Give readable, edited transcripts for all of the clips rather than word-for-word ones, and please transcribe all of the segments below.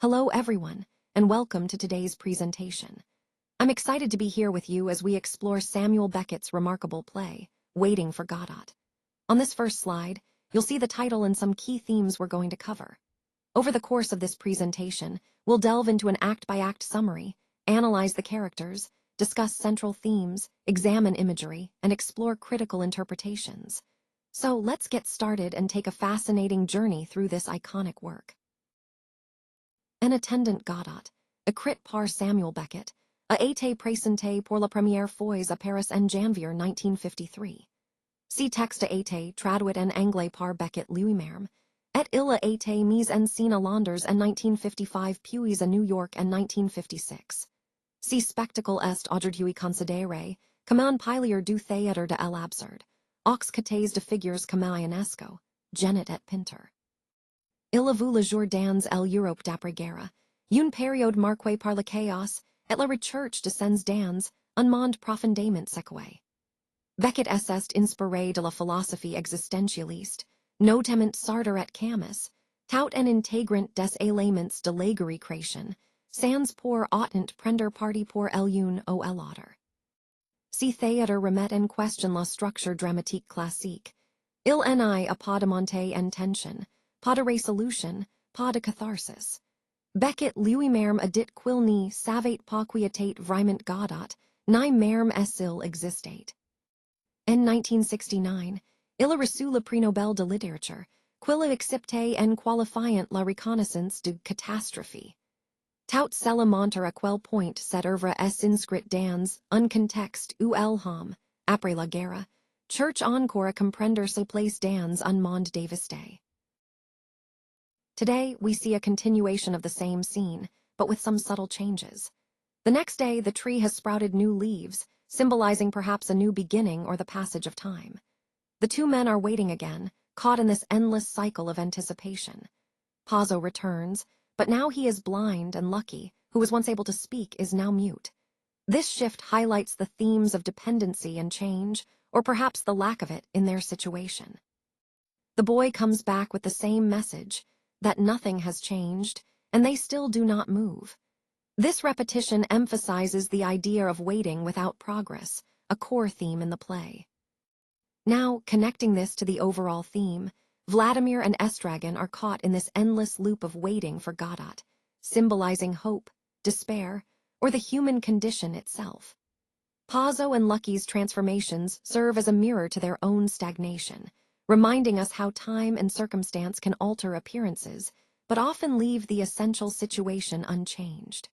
Hello everyone, and welcome to today's presentation. I'm excited to be here with you as we explore Samuel Beckett's remarkable play, Waiting for Godot. On this first slide, you'll see the title and some key themes we're going to cover. Over the course of this presentation, we'll delve into an act-by-act summary, analyze the characters, discuss central themes, examine imagery, and explore critical interpretations. So let's get started and take a fascinating journey through this iconic work. Un attendant Godot, écrit par Samuel Beckett, a été présenté pour la première fois à Paris en janvier 1953. See texte a été traduit en anglais par Beckett lui-même, et il a été mis en scène à Londres en 1955 puis à New York en 1956. See spectacle est aujourd'hui considéré comme un pilier du théâtre de l'absurde, aux côtés de figures comme Ionesco, Genet et Pinter. Il a vu le jour dans l'Europe d'après-guerre, une période marquée par le chaos et la recherche de sens dans un monde profondément secoué. Beckett est inspiré de la philosophie existentialiste, notamment Sartre et Camus, tout en intégrant des éléments de l'allégorie création, sans pour autant prendre parti pour l'une ou l'autre. Si théâtre remet en question la structure dramatique classique, il n'y a pas de montée en tension, pas de résolution, pas de catharsis. Beckett lui-même a dit qu'il ne savait pas qui était vraiment Godot, ni même s'il existait. En 1969, il a reçu le prix Nobel de littérature, qu'il a accepté en qualifiant la reconnaissance de catastrophe. Tout cela montre à quel point cette œuvre est inscrite dans un contexte où l'homme, après la guerre, cherche encore à comprendre sa place dans un monde dévasté. Today, we see a continuation of the same scene, but with some subtle changes. The next day, the tree has sprouted new leaves, symbolizing perhaps a new beginning or the passage of time. The two men are waiting again, caught in this endless cycle of anticipation. Pazzo returns, but now he is blind, and Lucky, who was once able to speak, is now mute. This shift highlights the themes of dependency and change, or perhaps the lack of it, in their situation. The boy comes back with the same message, that nothing has changed, and they still do not move. This repetition emphasizes the idea of waiting without progress, a core theme in the play. Now, connecting this to the overall theme, Vladimir and Estragon are caught in this endless loop of waiting for Godot, symbolizing hope, despair, or the human condition itself. Pazzo and Lucky's transformations serve as a mirror to their own stagnation, reminding us how time and circumstance can alter appearances, but often leave the essential situation unchanged.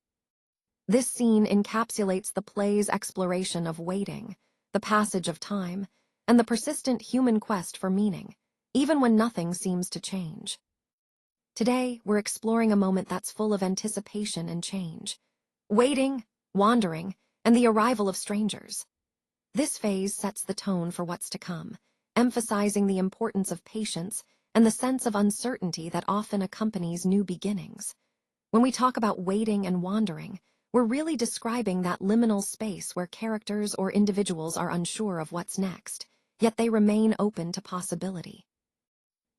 This scene encapsulates the play's exploration of waiting, the passage of time, and the persistent human quest for meaning, even when nothing seems to change. Today, we're exploring a moment that's full of anticipation and change, waiting, wandering, and the arrival of strangers. This phase sets the tone for what's to come, emphasizing the importance of patience and the sense of uncertainty that often accompanies new beginnings. When we talk about waiting and wandering, we're really describing that liminal space where characters or individuals are unsure of what's next, yet they remain open to possibility.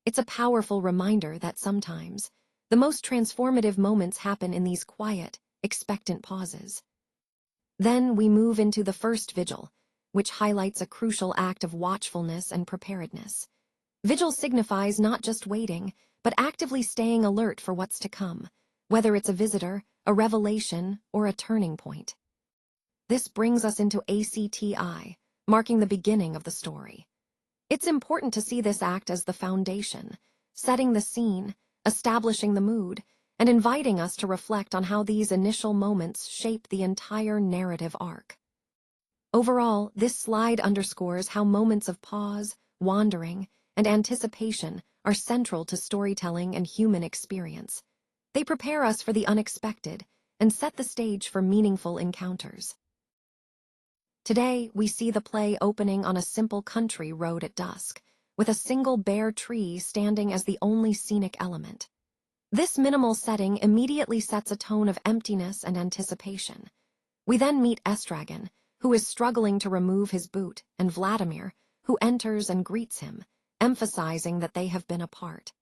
It's a powerful reminder that sometimes, the most transformative moments happen in these quiet, expectant pauses. Then we move into the first vigil, which highlights a crucial act of watchfulness and preparedness. Vigil signifies not just waiting, but actively staying alert for what's to come, whether it's a visitor, a revelation, or a turning point. This brings us into ACTI, marking the beginning of the story. It's important to see this act as the foundation, setting the scene, establishing the mood, and inviting us to reflect on how these initial moments shape the entire narrative arc. Overall, this slide underscores how moments of pause, wandering, and anticipation are central to storytelling and human experience. They prepare us for the unexpected and set the stage for meaningful encounters. Today, we see the play opening on a simple country road at dusk, with a single bare tree standing as the only scenic element. This minimal setting immediately sets a tone of emptiness and anticipation. We then meet Estragon, who is struggling to remove his boot, and Vladimir, who enters and greets him, emphasizing that they have been apart.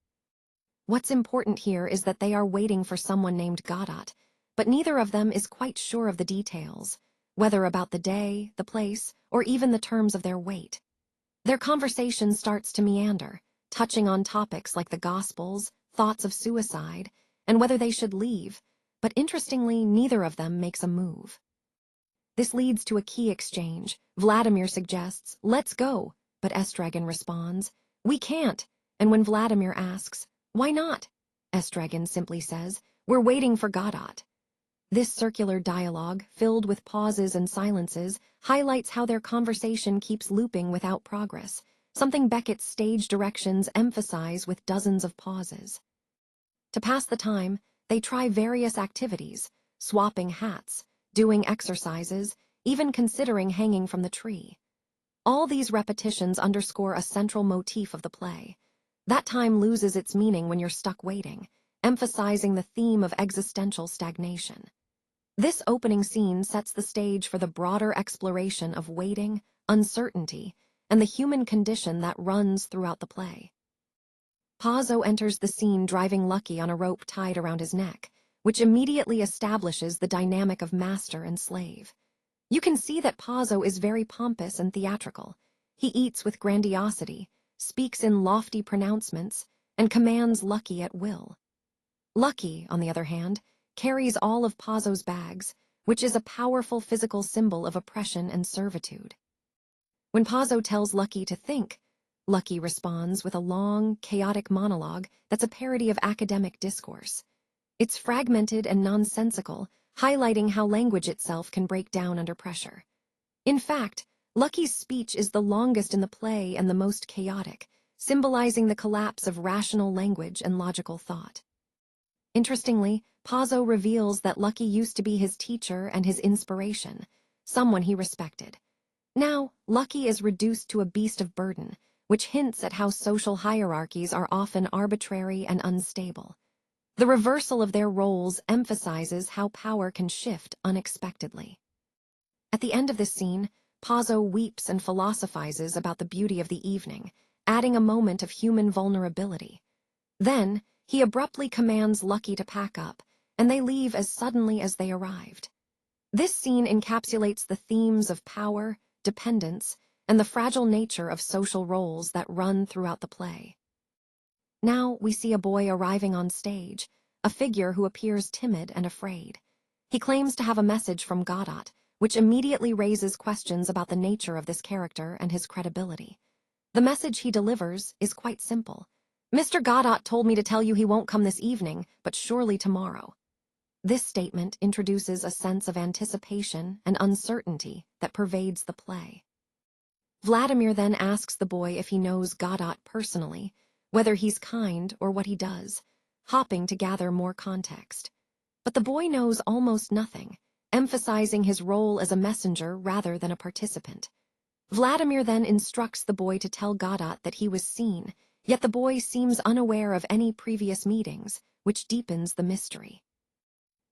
What's important here is that they are waiting for someone named Godot, but neither of them is quite sure of the details, whether about the day, the place, or even the terms of their wait. Their conversation starts to meander, touching on topics like the Gospels, thoughts of suicide, and whether they should leave, but interestingly, neither of them makes a move. This leads to a key exchange. Vladimir suggests, "Let's go," but Estragon responds, "We can't," and when Vladimir asks, "Why not?" Estragon simply says, "We're waiting for Godot." This circular dialogue, filled with pauses and silences, highlights how their conversation keeps looping without progress, something Beckett's stage directions emphasize with dozens of pauses. To pass the time, they try various activities, swapping hats, doing exercises, even considering hanging from the tree. All these repetitions underscore a central motif of the play. That time loses its meaning when you're stuck waiting, emphasizing the theme of existential stagnation. This opening scene sets the stage for the broader exploration of waiting, uncertainty, and the human condition that runs throughout the play. Pazzo enters the scene driving Lucky on a rope tied around his neck, which immediately establishes the dynamic of master and slave. You can see that Pazzo is very pompous and theatrical. He eats with grandiosity, speaks in lofty pronouncements, and commands Lucky at will. Lucky, on the other hand, carries all of Pazzo's bags, which is a powerful physical symbol of oppression and servitude. When Pazzo tells Lucky to think, Lucky responds with a long, chaotic monologue that's a parody of academic discourse. It's fragmented and nonsensical, highlighting how language itself can break down under pressure. In fact, Lucky's speech is the longest in the play and the most chaotic, symbolizing the collapse of rational language and logical thought. Interestingly, Pazzo reveals that Lucky used to be his teacher and his inspiration, someone he respected. Now, Lucky is reduced to a beast of burden, which hints at how social hierarchies are often arbitrary and unstable. The reversal of their roles emphasizes how power can shift unexpectedly. At the end of this scene, Pazzo weeps and philosophizes about the beauty of the evening, adding a moment of human vulnerability. Then, he abruptly commands Lucky to pack up, and they leave as suddenly as they arrived. This scene encapsulates the themes of power, dependence, and the fragile nature of social roles that run throughout the play. Now we see a boy arriving on stage, a figure who appears timid and afraid. He claims to have a message from Godot, which immediately raises questions about the nature of this character and his credibility. The message he delivers is quite simple. "Mr. Godot told me to tell you he won't come this evening, but surely tomorrow." This statement introduces a sense of anticipation and uncertainty that pervades the play. Vladimir then asks the boy if he knows Godot personally, whether he's kind or what he does, hopping to gather more context. But the boy knows almost nothing, emphasizing his role as a messenger rather than a participant. Vladimir then instructs the boy to tell Godot that he was seen, yet the boy seems unaware of any previous meetings, which deepens the mystery.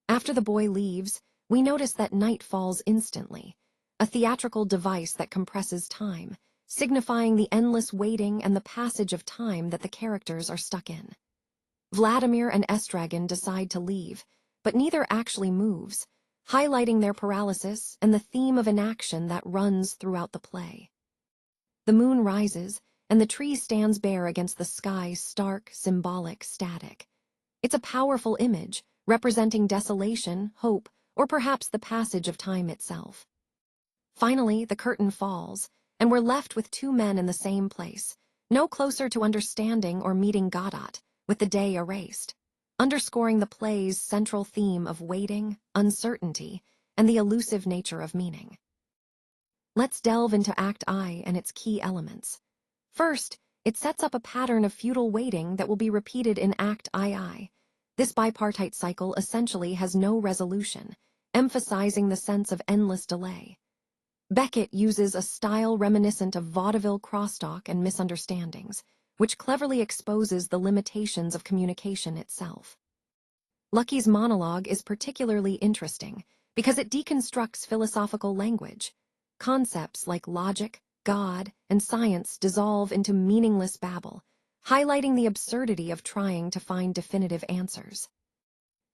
After the boy leaves, we notice that night falls instantly, a theatrical device that compresses time, signifying the endless waiting and the passage of time that the characters are stuck in. Vladimir and Estragon decide to leave, but neither actually moves, highlighting their paralysis and the theme of inaction that runs throughout the play. The moon rises, and the tree stands bare against the sky's stark, symbolic static. It's a powerful image, representing desolation, hope, or perhaps the passage of time itself. Finally, the curtain falls, and we're left with two men in the same place, no closer to understanding or meeting Godot, with the day erased, underscoring the play's central theme of waiting, uncertainty, and the elusive nature of meaning. Let's delve into Act I and its key elements. First, it sets up a pattern of futile waiting that will be repeated in Act II. This bipartite cycle essentially has no resolution, emphasizing the sense of endless delay. Beckett uses a style reminiscent of vaudeville crosstalk and misunderstandings, which cleverly exposes the limitations of communication itself. Lucky's monologue is particularly interesting because it deconstructs philosophical language. Concepts like logic, God, and science dissolve into meaningless babble, highlighting the absurdity of trying to find definitive answers.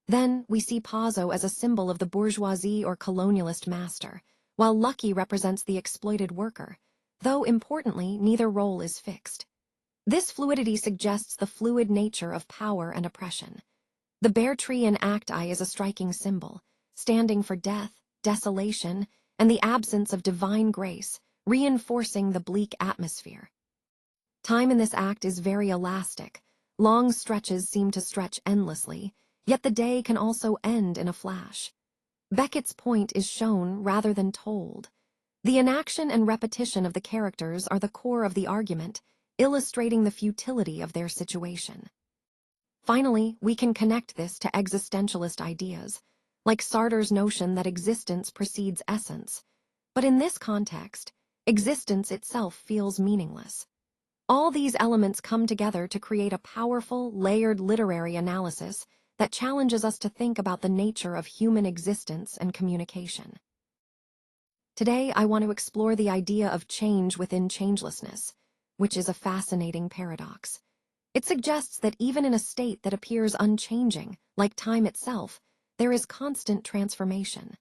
Then we see Pazzo as a symbol of the bourgeoisie or colonialist master, while Lucky represents the exploited worker, though importantly, neither role is fixed. This fluidity suggests the fluid nature of power and oppression. The bare tree in Act I is a striking symbol, standing for death, desolation, and the absence of divine grace, reinforcing the bleak atmosphere. Time in this act is very elastic. Long stretches seem to stretch endlessly, yet the day can also end in a flash. Beckett's point is shown rather than told. The inaction and repetition of the characters are the core of the argument, illustrating the futility of their situation. Finally, we can connect this to existentialist ideas, like Sartre's notion that existence precedes essence. But in this context, existence itself feels meaningless. All these elements come together to create a powerful, layered literary analysis that challenges us to think about the nature of human existence and communication. Today, I want to explore the idea of change within changelessness, which is a fascinating paradox. It suggests that even in a state that appears unchanging, like time itself, there is constant transformation.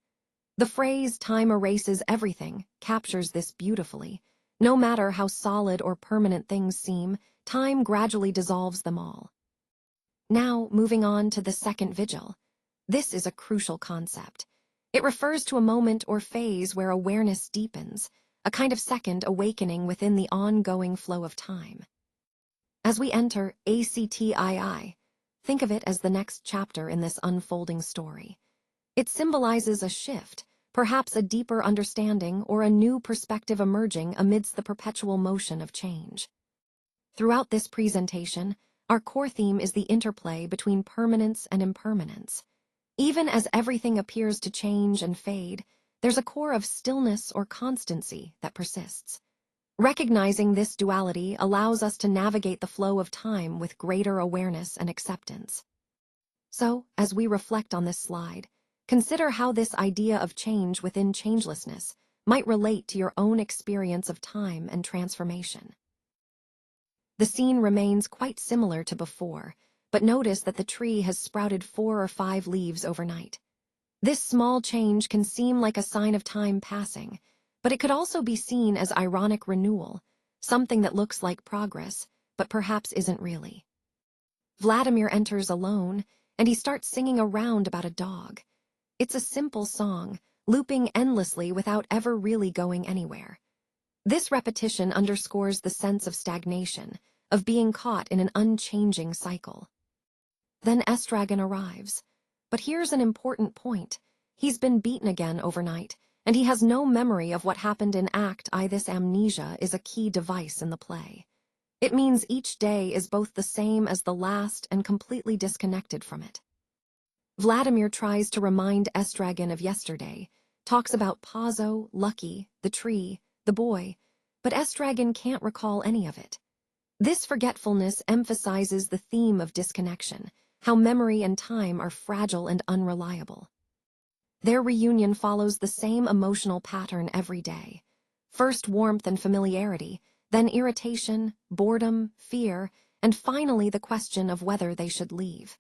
The phrase "time erases everything" captures this beautifully. No matter how solid or permanent things seem, time gradually dissolves them all. Now, moving on to the second vigil. This is a crucial concept. It refers to a moment or phase where awareness deepens, a kind of second awakening within the ongoing flow of time. As we enter ACTII, think of it as the next chapter in this unfolding story. It symbolizes a shift, perhaps a deeper understanding or a new perspective emerging amidst the perpetual motion of change. Throughout this presentation, our core theme is the interplay between permanence and impermanence. Even as everything appears to change and fade, there's a core of stillness or constancy that persists. Recognizing this duality allows us to navigate the flow of time with greater awareness and acceptance. So, as we reflect on this slide, consider how this idea of change within changelessness might relate to your own experience of time and transformation. The scene remains quite similar to before, but notice that the tree has sprouted 4 or 5 leaves overnight. This small change can seem like a sign of time passing, but it could also be seen as ironic renewal, something that looks like progress, but perhaps isn't really. Vladimir enters alone, and he starts singing a round about a dog. It's a simple song, looping endlessly without ever really going anywhere. This repetition underscores the sense of stagnation, of being caught in an unchanging cycle. Then Estragon arrives. But here's an important point. He's been beaten again overnight, and he has no memory of what happened in Act I. This amnesia is a key device in the play. It means each day is both the same as the last and completely disconnected from it. Vladimir tries to remind Estragon of yesterday, talks about Pazzo, Lucky, the tree, the boy, but Estragon can't recall any of it. This forgetfulness emphasizes the theme of disconnection, how memory and time are fragile and unreliable. Their reunion follows the same emotional pattern every day. First warmth and familiarity, then irritation, boredom, fear, and finally the question of whether they should leave.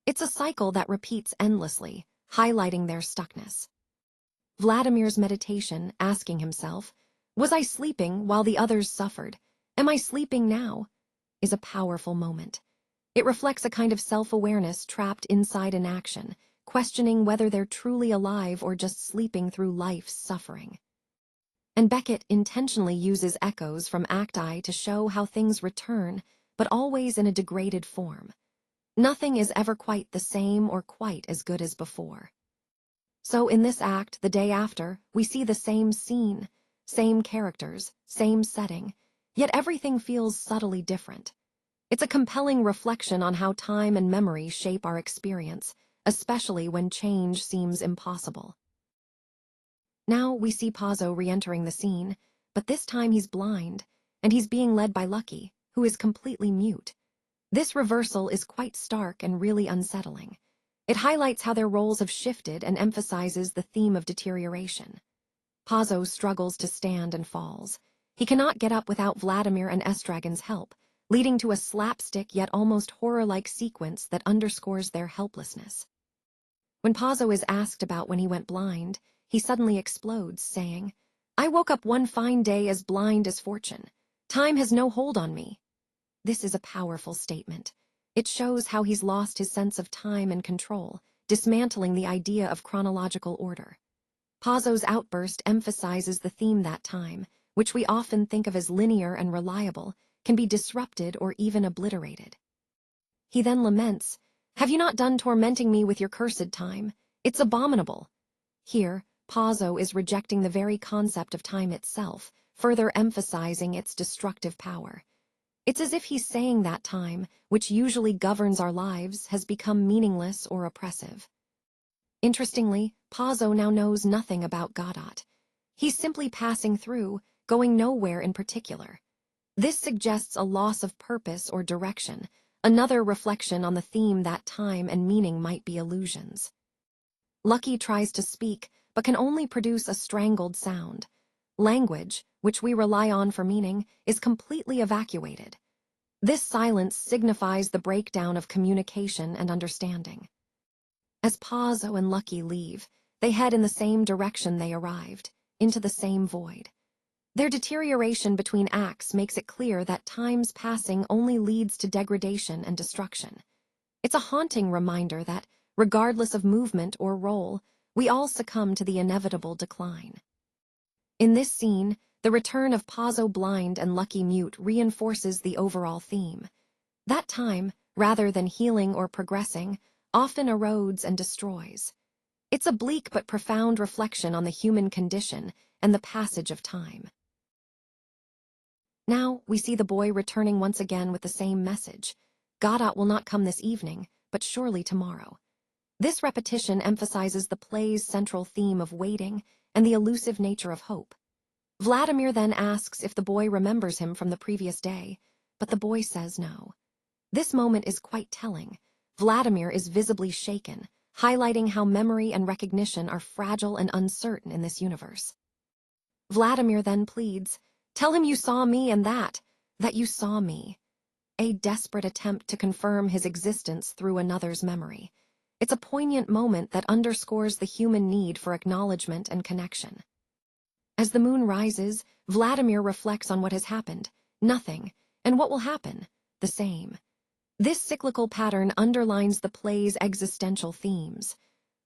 It's a cycle that repeats endlessly, highlighting their stuckness. Vladimir's meditation, asking himself, "Was I sleeping while the others suffered? Am I sleeping now?" is a powerful moment. It reflects a kind of self-awareness trapped inside inaction, questioning whether they're truly alive or just sleeping through life's suffering. And Beckett intentionally uses echoes from Act I to show how things return, but always in a degraded form. Nothing is ever quite the same or quite as good as before. So in this act, the day after, we see the same scene, same characters, same setting, yet everything feels subtly different. It's a compelling reflection on how time and memory shape our experience, especially when change seems impossible. Now we see Pazzo re-entering the scene, but this time he's blind, and he's being led by Lucky, who is completely mute. This reversal is quite stark and really unsettling. It highlights how their roles have shifted and emphasizes the theme of deterioration. Pazzo struggles to stand and falls. He cannot get up without Vladimir and Estragon's help, leading to a slapstick yet almost horror-like sequence that underscores their helplessness. When Pazzo is asked about when he went blind, he suddenly explodes, saying, "I woke up one fine day as blind as fortune. Time has no hold on me." This is a powerful statement. It shows how he's lost his sense of time and control, dismantling the idea of chronological order. Pazzo's outburst emphasizes the theme that time, which we often think of as linear and reliable, can be disrupted or even obliterated. He then laments, "Have you not done tormenting me with your cursed time? It's abominable." Here, Pazzo is rejecting the very concept of time itself, further emphasizing its destructive power. It's as if he's saying that time, which usually governs our lives, has become meaningless or oppressive. Interestingly, Pazzo now knows nothing about Godot. He's simply passing through, going nowhere in particular. This suggests a loss of purpose or direction, another reflection on the theme that time and meaning might be illusions. Lucky tries to speak, but can only produce a strangled sound. Language, which we rely on for meaning, is completely evacuated. This silence signifies the breakdown of communication and understanding. As Pazzo and Lucky leave, they head in the same direction they arrived, into the same void. Their deterioration between acts makes it clear that time's passing only leads to degradation and destruction. It's a haunting reminder that, regardless of movement or role, we all succumb to the inevitable decline. In this scene, the return of Pazzo blind and Lucky mute reinforces the overall theme. That time, rather than healing or progressing, often erodes and destroys. It's a bleak but profound reflection on the human condition and the passage of time. Now, we see the boy returning once again with the same message. Godot will not come this evening, but surely tomorrow. This repetition emphasizes the play's central theme of waiting and the elusive nature of hope. Vladimir then asks if the boy remembers him from the previous day, but the boy says no. This moment is quite telling. Vladimir is visibly shaken, highlighting how memory and recognition are fragile and uncertain in this universe. Vladimir then pleads, "Tell him you saw me and that you saw me." A desperate attempt to confirm his existence through another's memory. It's a poignant moment that underscores the human need for acknowledgement and connection. As the moon rises, Vladimir reflects on what has happened, nothing, and what will happen, the same. This cyclical pattern underlines the play's existential themes.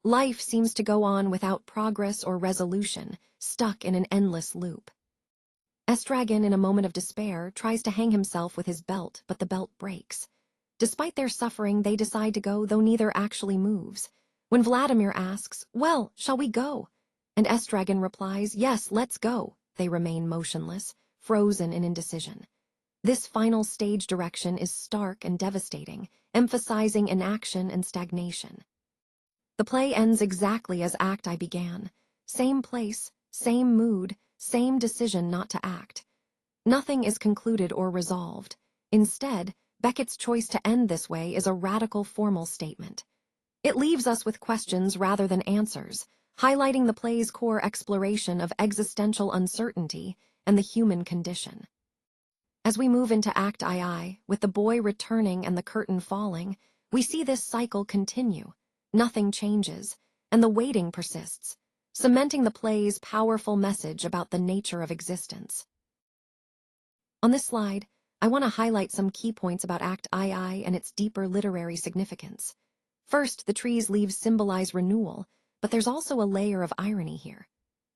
Life seems to go on without progress or resolution, stuck in an endless loop. Estragon, in a moment of despair, tries to hang himself with his belt, but the belt breaks. Despite their suffering, they decide to go, though neither actually moves. When Vladimir asks, "Well, shall we go?" and Estragon replies, "Yes, let's go," they remain motionless, frozen in indecision. This final stage direction is stark and devastating, emphasizing inaction and stagnation. The play ends exactly as Act I began. Same place, same mood, same decision not to act. Nothing is concluded or resolved. Instead, Beckett's choice to end this way is a radical formal statement. It leaves us with questions rather than answers, highlighting the play's core exploration of existential uncertainty and the human condition. As we move into Act II, with the boy returning and the curtain falling, we see this cycle continue. Nothing changes, and the waiting persists, cementing the play's powerful message about the nature of existence. On this slide, I want to highlight some key points about Act II and its deeper literary significance. First, the tree's leaves symbolize renewal, but there's also a layer of irony here.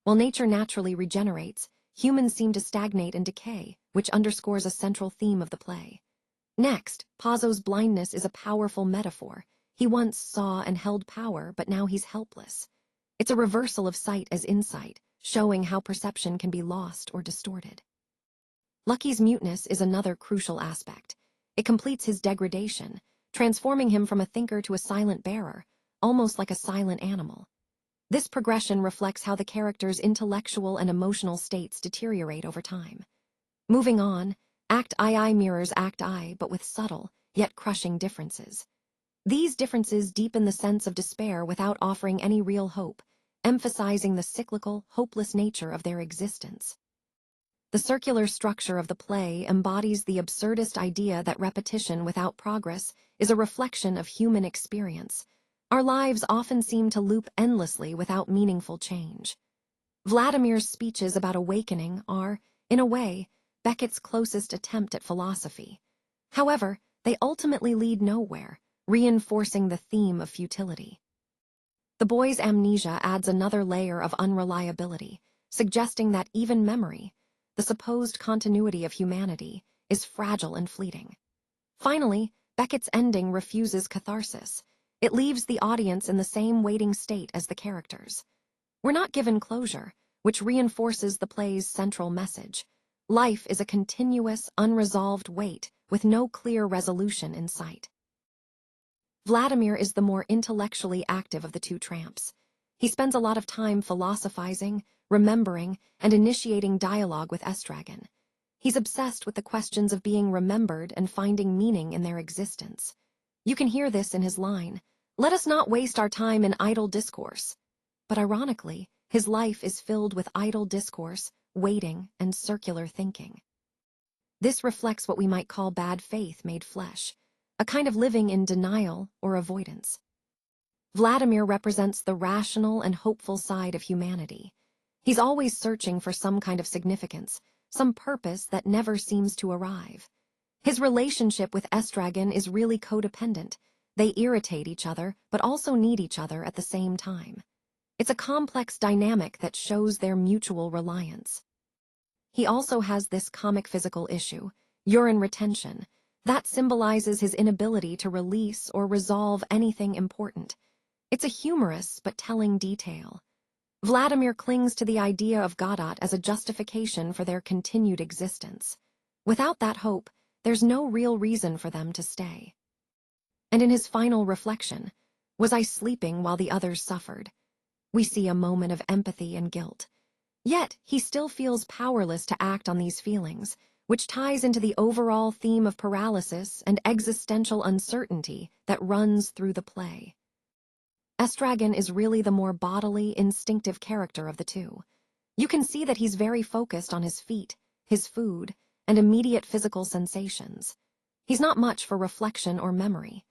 While nature naturally regenerates, humans seem to stagnate and decay, which underscores a central theme of the play. Next, Pazzo's blindness is a powerful metaphor. He once saw and held power, but now he's helpless. It's a reversal of sight as insight, showing how perception can be lost or distorted. Lucky's muteness is another crucial aspect. It completes his degradation, transforming him from a thinker to a silent bearer, almost like a silent animal. This progression reflects how the character's intellectual and emotional states deteriorate over time. Moving on, Act II mirrors Act I, but with subtle, yet crushing differences. These differences deepen the sense of despair without offering any real hope, emphasizing the cyclical, hopeless nature of their existence. The circular structure of the play embodies the absurdist idea that repetition without progress is a reflection of human experience. Our lives often seem to loop endlessly without meaningful change. Vladimir's speeches about awakening are, in a way, Beckett's closest attempt at philosophy. However, they ultimately lead nowhere, reinforcing the theme of futility. The boy's amnesia adds another layer of unreliability, suggesting that even memory, the supposed continuity of humanity, is fragile and fleeting. Finally, Beckett's ending refuses catharsis. It leaves the audience in the same waiting state as the characters. We're not given closure, which reinforces the play's central message. Life is a continuous, unresolved wait with no clear resolution in sight. Vladimir is the more intellectually active of the two tramps. He spends a lot of time philosophizing, remembering, and initiating dialogue with Estragon. He's obsessed with the questions of being remembered and finding meaning in their existence. You can hear this in his line, "Let us not waste our time in idle discourse." But ironically, his life is filled with idle discourse, waiting, and circular thinking. This reflects what we might call bad faith made flesh, a kind of living in denial or avoidance. Vladimir represents the rational and hopeful side of humanity. He's always searching for some kind of significance, some purpose that never seems to arrive. His relationship with Estragon is really codependent. They irritate each other, but also need each other at the same time. It's a complex dynamic that shows their mutual reliance. He also has this comic physical issue, urine retention, that symbolizes his inability to release or resolve anything important. It's a humorous but telling detail. Vladimir clings to the idea of Godot as a justification for their continued existence. Without that hope, there's no real reason for them to stay. And in his final reflection, "Was I sleeping while the others suffered?" we see a moment of empathy and guilt. Yet, he still feels powerless to act on these feelings, which ties into the overall theme of paralysis and existential uncertainty that runs through the play. Estragon is really the more bodily, instinctive character of the two. You can see that he's very focused on his feet, his food, and immediate physical sensations. He's not much for reflection or memory.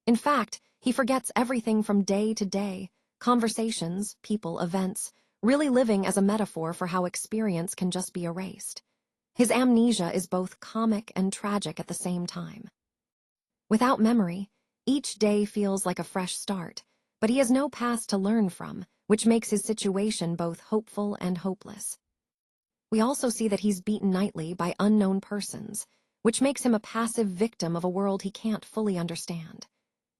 In fact, he forgets everything from day to day, conversations, people, events, really living as a metaphor for how experience can just be erased. His amnesia is both comic and tragic at the same time. Without memory, each day feels like a fresh start, but he has no past to learn from, which makes his situation both hopeful and hopeless. We also see that he's beaten nightly by unknown persons, which makes him a passive victim of a world he can't fully understand.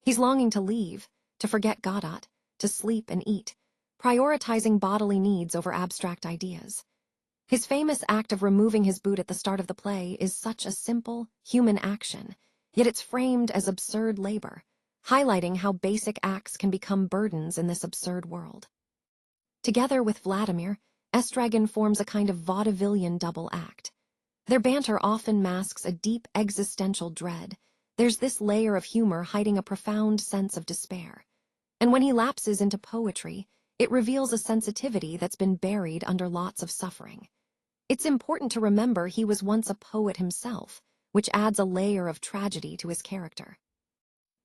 He's longing to leave, to forget Godot, to sleep and eat, prioritizing bodily needs over abstract ideas. His famous act of removing his boot at the start of the play is such a simple, human action, yet it's framed as absurd labor, highlighting how basic acts can become burdens in this absurd world. Together with Vladimir, Estragon forms a kind of vaudevillian double act. Their banter often masks a deep existential dread. There's this layer of humor hiding a profound sense of despair. And when he lapses into poetry, it reveals a sensitivity that's been buried under lots of suffering. It's important to remember he was once a poet himself, which adds a layer of tragedy to his character.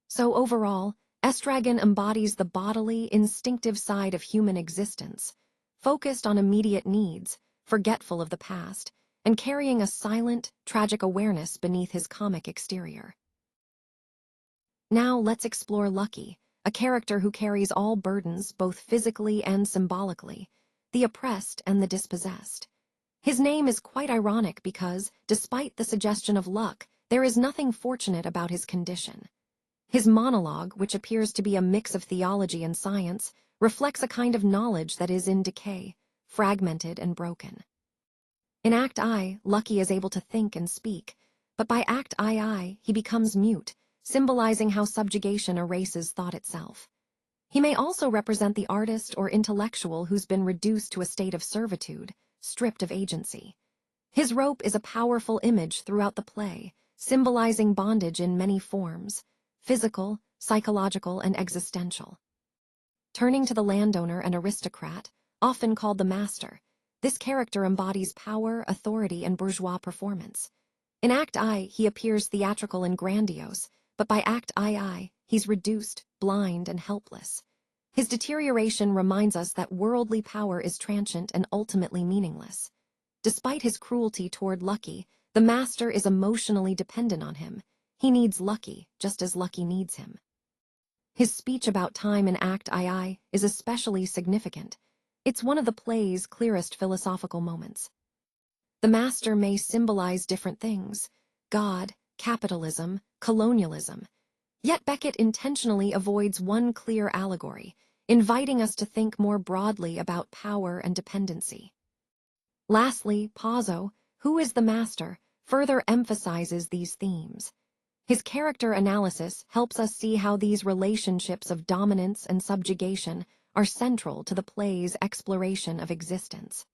So overall, Estragon embodies the bodily, instinctive side of human existence, focused on immediate needs, forgetful of the past, and carrying a silent, tragic awareness beneath his comic exterior. Now let's explore Lucky, a character who carries all burdens both physically and symbolically, the oppressed and the dispossessed. His name is quite ironic because, despite the suggestion of luck, there is nothing fortunate about his condition. His monologue, which appears to be a mix of theology and science, reflects a kind of knowledge that is in decay, fragmented and broken. In Act I, Lucky is able to think and speak, but by Act II, he becomes mute, symbolizing how subjugation erases thought itself. He may also represent the artist or intellectual who's been reduced to a state of servitude, stripped of agency. His rope is a powerful image throughout the play, symbolizing bondage in many forms, physical, psychological, and existential. Turning to the landowner and aristocrat, often called the master, This character embodies power, authority, and bourgeois performance. In Act I, he appears theatrical and grandiose, but by Act II, he's reduced, blind, and helpless. His deterioration reminds us that worldly power is transient and ultimately meaningless. Despite his cruelty toward Lucky, the master is emotionally dependent on him. He needs Lucky, just as Lucky needs him. His speech about time in Act II is especially significant. It's one of the play's clearest philosophical moments. The master may symbolize different things: God, capitalism, colonialism. Yet Beckett intentionally avoids one clear allegory, inviting us to think more broadly about power and dependency. Lastly, Pozzo, who is the master, further emphasizes these themes. His character analysis helps us see how these relationships of dominance and subjugation are central to the play's exploration of existence.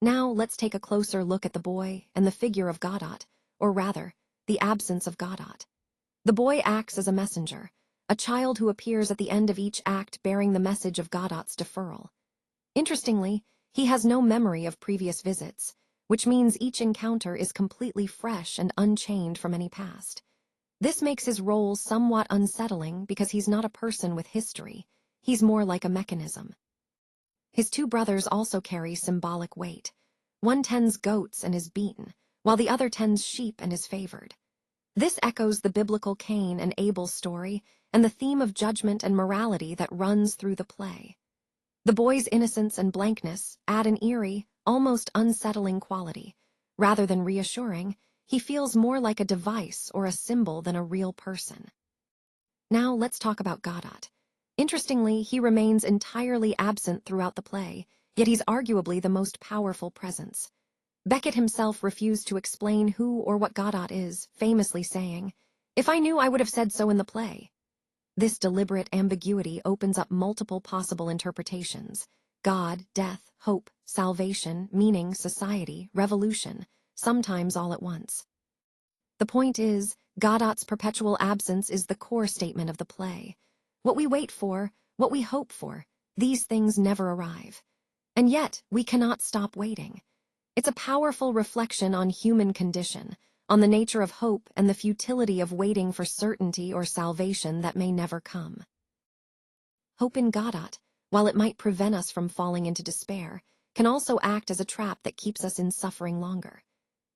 Now let's take a closer look at the boy and the figure of Godot, or rather, the absence of Godot. The boy acts as a messenger, a child who appears at the end of each act bearing the message of Godot's deferral. Interestingly, he has no memory of previous visits, which means each encounter is completely fresh and unchained from any past. This makes his role somewhat unsettling because he's not a person with history. He's more like a mechanism. His two brothers also carry symbolic weight. One tends goats and is beaten, while the other tends sheep and is favored. This echoes the biblical Cain and Abel story and the theme of judgment and morality that runs through the play. The boy's innocence and blankness add an eerie, almost unsettling quality. Rather than reassuring, he feels more like a device or a symbol than a real person. Now let's talk about Godot. Interestingly, he remains entirely absent throughout the play, yet he's arguably the most powerful presence. Beckett himself refused to explain who or what Godot is, famously saying, "If I knew, I would have said so in the play." This deliberate ambiguity opens up multiple possible interpretations: God, death, hope, salvation, meaning, society, revolution, sometimes all at once. The point is, Godot's perpetual absence is the core statement of the play. What we wait for, what we hope for, these things never arrive. And yet, we cannot stop waiting. It's a powerful reflection on human condition, on the nature of hope and the futility of waiting for certainty or salvation that may never come. Hope in Godot, while it might prevent us from falling into despair, can also act as a trap that keeps us in suffering longer.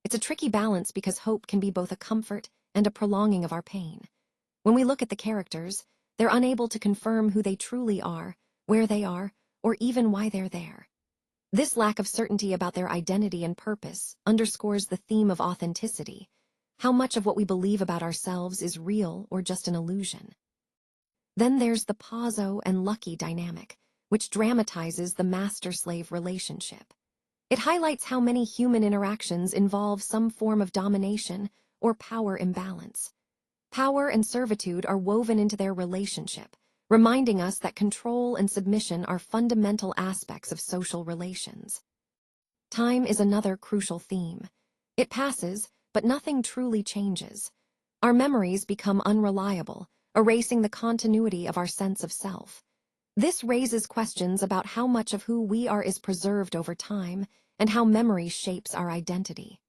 It's a tricky balance because hope can be both a comfort and a prolonging of our pain. When we look at the characters, they're unable to confirm who they truly are, where they are, or even why they're there. This lack of certainty about their identity and purpose underscores the theme of authenticity. How much of what we believe about ourselves is real or just an illusion? Then there's the Pozzo and Lucky dynamic, which dramatizes the master-slave relationship. It highlights how many human interactions involve some form of domination or power imbalance. Power and servitude are woven into their relationship, reminding us that control and submission are fundamental aspects of social relations. Time is another crucial theme. It passes, but nothing truly changes. Our memories become unreliable, erasing the continuity of our sense of self. This raises questions about how much of who we are is preserved over time and how memory shapes our identity.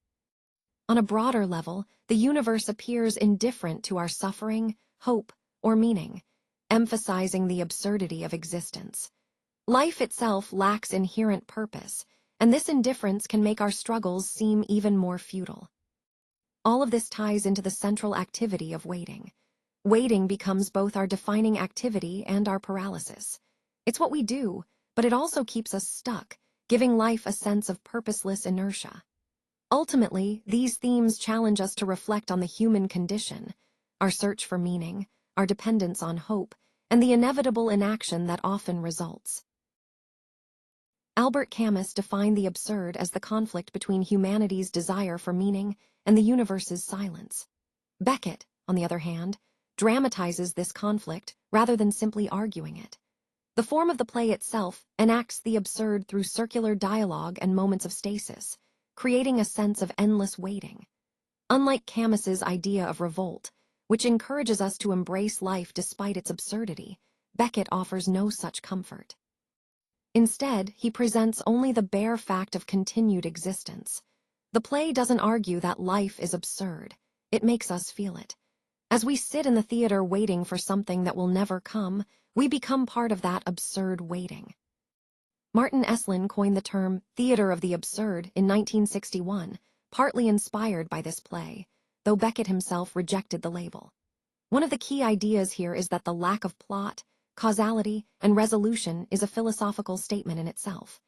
On a broader level, the universe appears indifferent to our suffering, hope, or meaning, emphasizing the absurdity of existence. Life itself lacks inherent purpose, and this indifference can make our struggles seem even more futile. All of this ties into the central activity of waiting. Waiting becomes both our defining activity and our paralysis. It's what we do, but it also keeps us stuck, giving life a sense of purposeless inertia. Ultimately, these themes challenge us to reflect on the human condition, our search for meaning, our dependence on hope, and the inevitable inaction that often results. Albert Camus defined the absurd as the conflict between humanity's desire for meaning and the universe's silence. Beckett, on the other hand, dramatizes this conflict rather than simply arguing it. The form of the play itself enacts the absurd through circular dialogue and moments of stasis, creating a sense of endless waiting. Unlike Camus's idea of revolt, which encourages us to embrace life despite its absurdity, Beckett offers no such comfort. Instead, he presents only the bare fact of continued existence. The play doesn't argue that life is absurd. It makes us feel it. As we sit in the theater waiting for something that will never come, we become part of that absurd waiting. Martin Esslin coined the term theater of the absurd in 1961, partly inspired by this play, though Beckett himself rejected the label. One of the key ideas here is that the lack of plot, causality, and resolution is a philosophical statement in itself.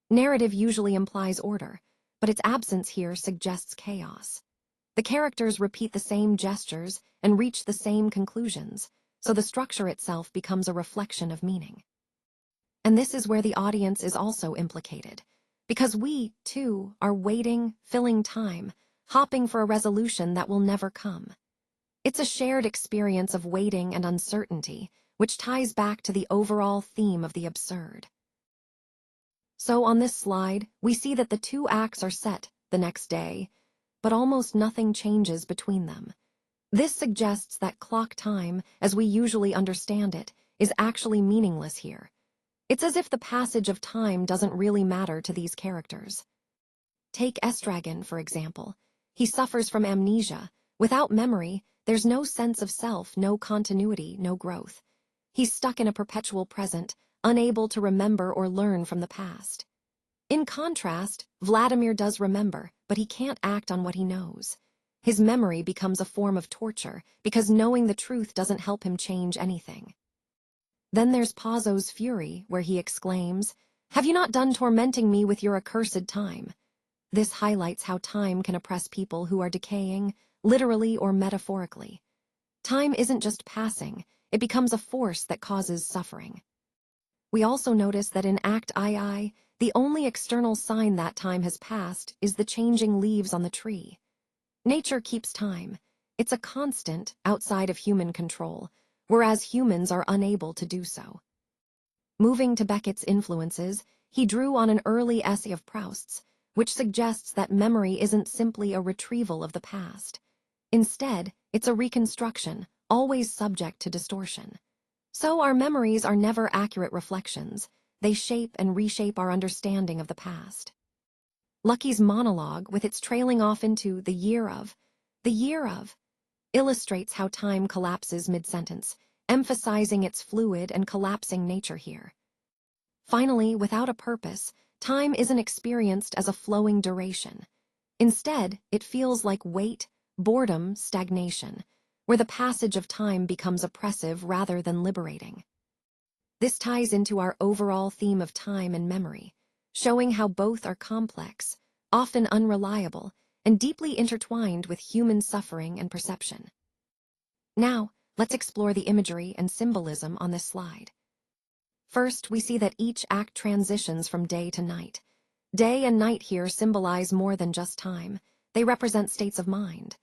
Narrative usually implies order, but its absence here suggests chaos. The characters repeat the same gestures and reach the same conclusions, so the structure itself becomes a reflection of meaning. And this is where the audience is also implicated, because we, too, are waiting, filling time, hopping for a resolution that will never come. It's a shared experience of waiting and uncertainty, which ties back to the overall theme of the absurd. So on this slide, we see that the two acts are set the next day, but almost nothing changes between them. This suggests that clock time, as we usually understand it, is actually meaningless here. It's as if the passage of time doesn't really matter to these characters. Take Estragon, for example. He suffers from amnesia. Without memory, there's no sense of self, no continuity, no growth. He's stuck in a perpetual present, unable to remember or learn from the past. In contrast, Vladimir does remember, but he can't act on what he knows. His memory becomes a form of torture, because knowing the truth doesn't help him change anything. Then there's Pazzo's fury, where he exclaims, "Have you not done tormenting me with your accursed time?" This highlights how time can oppress people who are decaying, literally or metaphorically. Time isn't just passing, it becomes a force that causes suffering. We also notice that in Act II, the only external sign that time has passed is the changing leaves on the tree. Nature keeps time. It's a constant outside of human control, whereas humans are unable to do so. Moving to Beckett's influences, he drew on an early essay of Proust's, which suggests that memory isn't simply a retrieval of the past. Instead, it's a reconstruction, always subject to distortion. So our memories are never accurate reflections. They shape and reshape our understanding of the past. Lucky's monologue, with its trailing off into the year of, illustrates how time collapses mid-sentence, emphasizing its fluid and collapsing nature here. Finally, without a purpose, time isn't experienced as a flowing duration. Instead, it feels like weight, boredom, stagnation, where the passage of time becomes oppressive rather than liberating. This ties into our overall theme of time and memory, showing how both are complex, often unreliable, and deeply intertwined with human suffering and perception. Now, let's explore the imagery and symbolism on this slide. First, we see that each act transitions from day to night. Day and night here symbolize more than just time. They represent states of mind.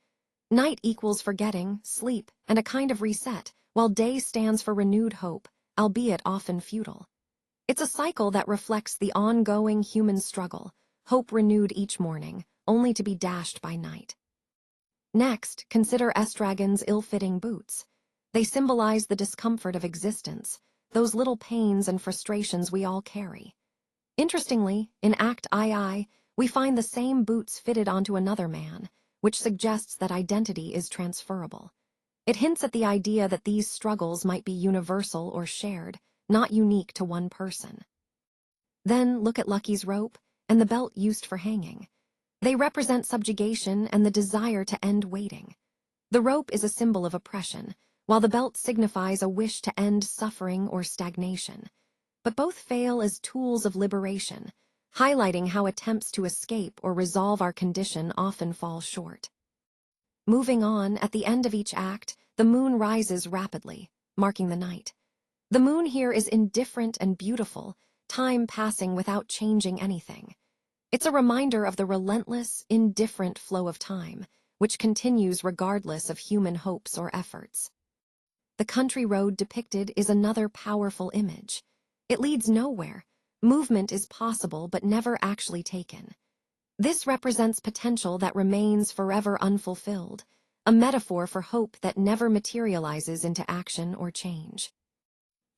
Night equals forgetting, sleep, and a kind of reset, while day stands for renewed hope, albeit often futile. It's a cycle that reflects the ongoing human struggle, hope renewed each morning, only to be dashed by night. Next, consider Estragon's ill-fitting boots. They symbolize the discomfort of existence, those little pains and frustrations we all carry. Interestingly, in Act II, we find the same boots fitted onto another man, which suggests that identity is transferable. It hints at the idea that these struggles might be universal or shared, not unique to one person. Then look at Lucky's rope and the belt used for hanging. They represent subjugation and the desire to end waiting. The rope is a symbol of oppression, while the belt signifies a wish to end suffering or stagnation. But both fail as tools of liberation, highlighting how attempts to escape or resolve our condition often fall short. Moving on, at the end of each act, the moon rises rapidly, marking the night. The moon here is indifferent and beautiful, time passing without changing anything. It's a reminder of the relentless, indifferent flow of time, which continues regardless of human hopes or efforts. The country road depicted is another powerful image. It leads nowhere. Movement is possible but never actually taken. This represents potential that remains forever unfulfilled, a metaphor for hope that never materializes into action or change.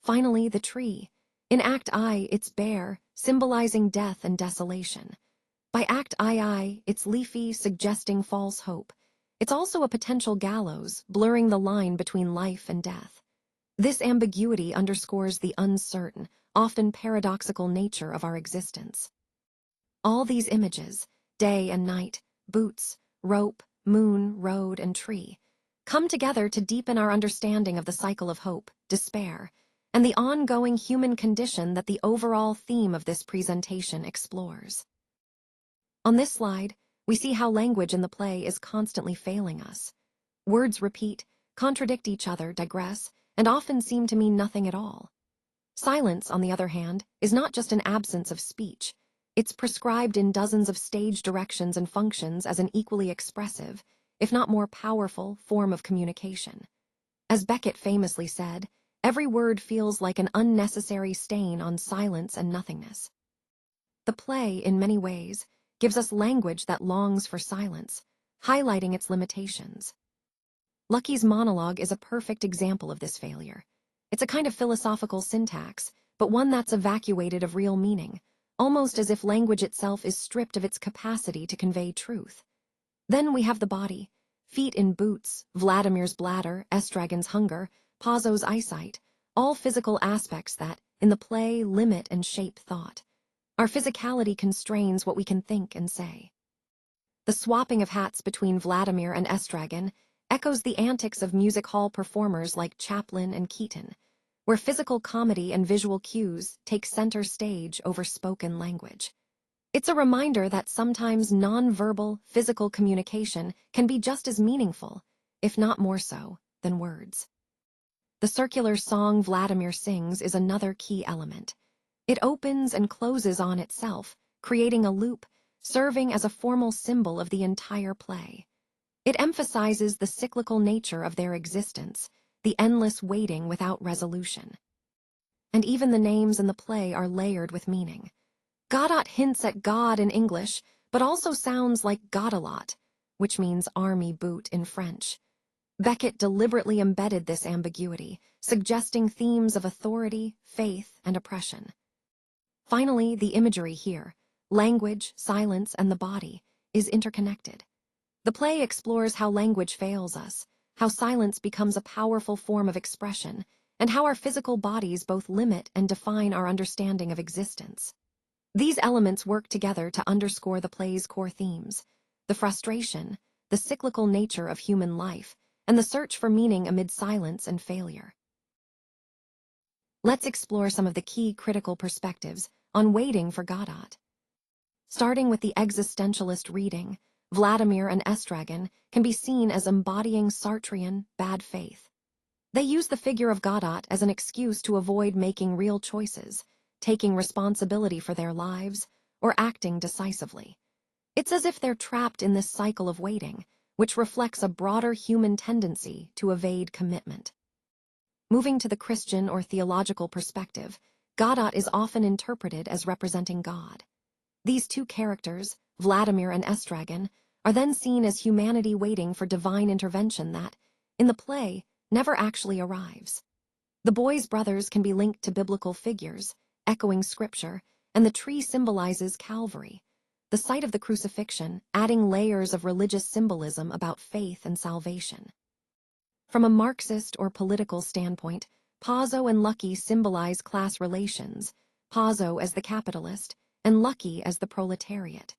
Finally, the tree. In Act I, it's bare, symbolizing death and desolation. By Act II, it's leafy, suggesting false hope. It's also a potential gallows, blurring the line between life and death. This ambiguity underscores the uncertain, often paradoxical nature of our existence. All these images, day and night, boots, rope, moon, road, and tree, come together to deepen our understanding of the cycle of hope, despair, and the ongoing human condition that the overall theme of this presentation explores. On this slide, we see how language in the play is constantly failing us. Words repeat, contradict each other, digress, and often seem to mean nothing at all. Silence, on the other hand, is not just an absence of speech. It's prescribed in dozens of stage directions and functions as an equally expressive, if not more powerful, form of communication. As Beckett famously said, every word feels like an unnecessary stain on silence and nothingness. The play, in many ways, gives us language that longs for silence, highlighting its limitations. Lucky's monologue is a perfect example of this failure. It's a kind of philosophical syntax, but one that's evacuated of real meaning, almost as if language itself is stripped of its capacity to convey truth. Then we have the body: feet in boots, Vladimir's bladder, Estragon's hunger, Pazzo's eyesight, all physical aspects that, in the play, limit and shape thought. Our physicality constrains what we can think and say. The swapping of hats between Vladimir and Estragon echoes the antics of music hall performers like Chaplin and Keaton, where physical comedy and visual cues take center stage over spoken language. It's a reminder that sometimes non-verbal, physical communication can be just as meaningful, if not more so, than words. The circular song Vladimir sings is another key element. It opens and closes on itself, creating a loop, serving as a formal symbol of the entire play. It emphasizes the cyclical nature of their existence, the endless waiting without resolution. And even the names in the play are layered with meaning. Godot hints at God in English, but also sounds like Godalot, which means army boot in French. Beckett deliberately embedded this ambiguity, suggesting themes of authority, faith, and oppression. Finally, the imagery here, language, silence, and the body, is interconnected. The play explores how language fails us, how silence becomes a powerful form of expression, and how our physical bodies both limit and define our understanding of existence. These elements work together to underscore the play's core themes: the frustration, the cyclical nature of human life, and the search for meaning amid silence and failure. Let's explore some of the key critical perspectives on waiting for Godot. Starting with the existentialist reading, Vladimir and Estragon can be seen as embodying Sartrean bad faith. They use the figure of Godot as an excuse to avoid making real choices, taking responsibility for their lives, or acting decisively. It's as if they're trapped in this cycle of waiting, which reflects a broader human tendency to evade commitment. Moving to the Christian or theological perspective, Godot is often interpreted as representing God. These two characters, Vladimir and Estragon, are then seen as humanity waiting for divine intervention that, in the play, never actually arrives. The boys' brothers can be linked to biblical figures, echoing scripture, and the tree symbolizes Calvary, the site of the crucifixion, adding layers of religious symbolism about faith and salvation. From a Marxist or political standpoint, Pazzo and Lucky symbolize class relations, Pazzo as the capitalist, and Lucky as the proletariat.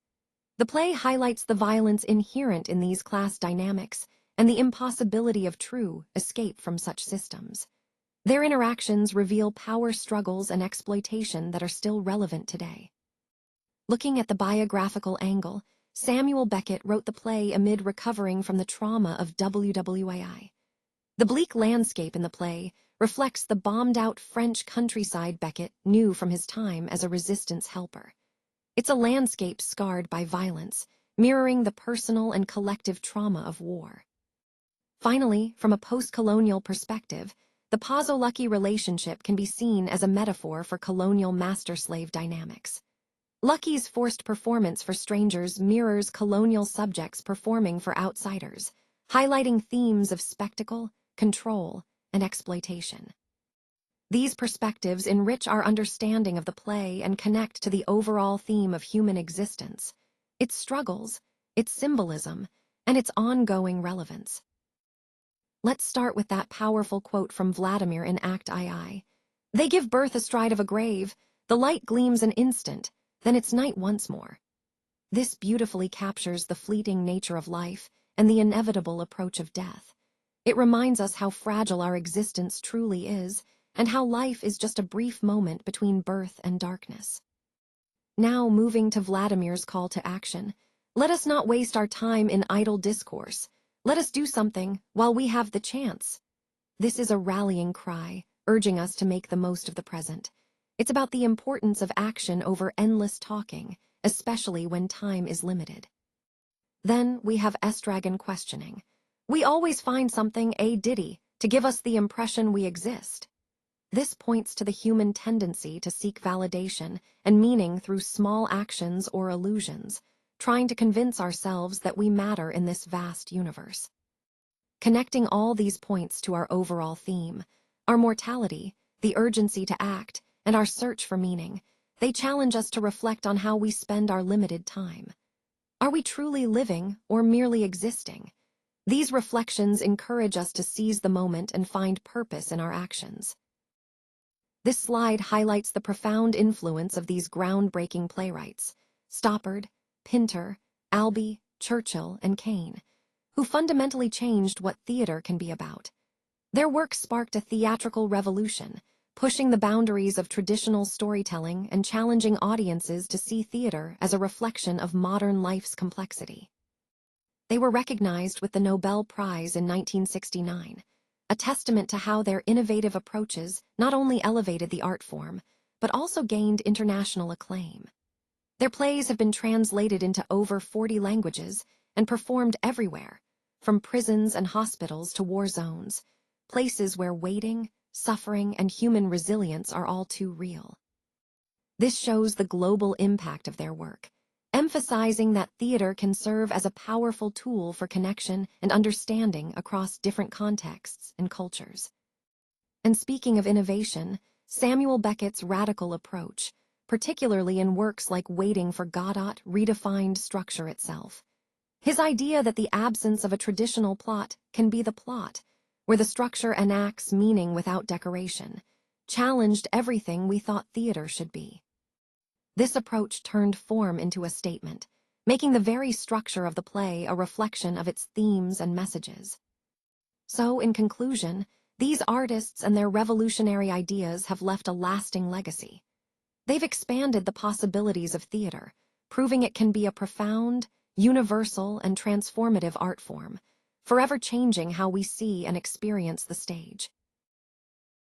The play highlights the violence inherent in these class dynamics and the impossibility of true escape from such systems. Their interactions reveal power struggles and exploitation that are still relevant today. Looking at the biographical angle, Samuel Beckett wrote the play amid recovering from the trauma of WWAI. The bleak landscape in the play reflects the bombed-out French countryside Beckett knew from his time as a resistance helper. It's a landscape scarred by violence, mirroring the personal and collective trauma of war. Finally, from a post-colonial perspective, the Pazzo-Lucky relationship can be seen as a metaphor for colonial master-slave dynamics. Lucky's forced performance for strangers mirrors colonial subjects performing for outsiders, highlighting themes of spectacle, control, and exploitation. These perspectives enrich our understanding of the play and connect to the overall theme of human existence, its struggles, its symbolism, and its ongoing relevance. Let's start with that powerful quote from Vladimir in Act II. They give birth astride of a grave, the light gleams an instant, then it's night once more. This beautifully captures the fleeting nature of life and the inevitable approach of death. It reminds us how fragile our existence truly is, and how life is just a brief moment between birth and darkness. Now, moving to Vladimir's call to action, let us not waste our time in idle discourse. Let us do something while we have the chance. This is a rallying cry, urging us to make the most of the present. It's about the importance of action over endless talking, especially when time is limited. Then we have Estragon questioning. We always find something diddy to give us the impression we exist. This points to the human tendency to seek validation and meaning through small actions or illusions, trying to convince ourselves that we matter in this vast universe. Connecting all these points to our overall theme, our mortality, the urgency to act, and our search for meaning, they challenge us to reflect on how we spend our limited time. Are we truly living or merely existing? These reflections encourage us to seize the moment and find purpose in our actions. This slide highlights the profound influence of these groundbreaking playwrights, Stoppard, Pinter, Albee, Churchill, and Kane, who fundamentally changed what theater can be about. Their work sparked a theatrical revolution, pushing the boundaries of traditional storytelling and challenging audiences to see theater as a reflection of modern life's complexity. They were recognized with the Nobel Prize in 1969, a testament to how their innovative approaches not only elevated the art form, but also gained international acclaim. Their plays have been translated into over 40 languages and performed everywhere, from prisons and hospitals to war zones, places where waiting, suffering, and human resilience are all too real. This shows the global impact of their work, emphasizing that theater can serve as a powerful tool for connection and understanding across different contexts and cultures. And speaking of innovation, Samuel Beckett's radical approach, particularly in works like Waiting for Godot, redefined structure itself. His idea that the absence of a traditional plot can be the plot, where the structure enacts meaning without decoration, challenged everything we thought theater should be. This approach turned form into a statement, making the very structure of the play a reflection of its themes and messages. So, in conclusion, these artists and their revolutionary ideas have left a lasting legacy. They've expanded the possibilities of theater, proving it can be a profound, universal, and transformative art form, forever changing how we see and experience the stage.